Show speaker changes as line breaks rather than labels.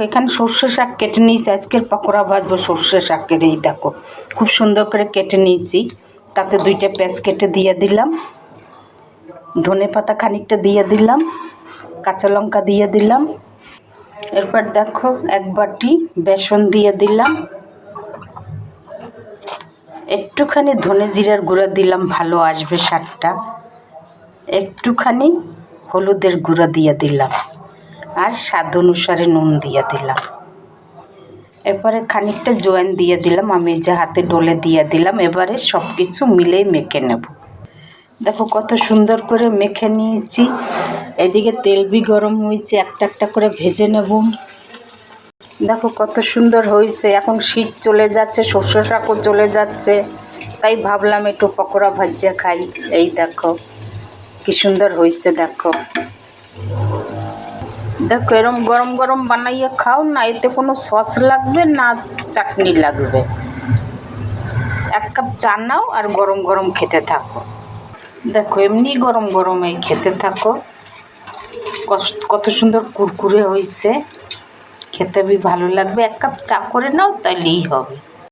এখানে সর্ষে শাক কেটে নিয়েছি, আজকের পকোড়া ভাজবো সর্ষে শাকের। এই দেখো খুব সুন্দর করে কেটে নিয়েছি, তাতে 2টা পেঁয়াজ কেটে দিয়ে দিলাম, ধনে পাতা খানিকটা দিয়ে দিলাম, কাঁচা লঙ্কা দিয়ে দিলাম। এরপর দেখো 1 বাটি বেসন দিয়ে দিলাম, একটুখানি ধনে জিরার গুঁড়া দিলাম, ভালো আসবে শাকটা। একটুখানি হলুদের গুঁড়া দিয়ে দিলাম, আর স্বাদ অনুসারে নুন দিয়ে দিলাম। এরপরে খানিকটা জোয়ান দিয়ে দিলাম, আমি যে হাতে ডলে দিয়ে দিলাম। এবারে সব কিছু মিলেই মেখে নেব। দেখো কত সুন্দর করে মেখে নিয়েছি। এদিকে তেল বি গরম হয়েছে, একটা একটা করে ভেজে নেব। দেখো কত সুন্দর হয়েছে। এখন শীত চলে যাচ্ছে, সর্ষে শাকও চলে যাচ্ছে, তাই ভাবলাম একটু পকোড়া ভাজা খাই। এই দেখো কি সুন্দর হয়েছে। দেখো দেখো এরম গরম গরম বানাইয়ে খাও না, এতে কোনো সস লাগবে না, চাটনি লাগবে। 1 কাপ চা নাও আর গরম গরম খেতে থাকো। দেখো এমনি গরম গরম এই খেতে থাকো। কত সুন্দর কুরকুরে হয়েছে, খেতে বি ভালো লাগবে। 1 কাপ চা করে নাও, তাইলেই হবে।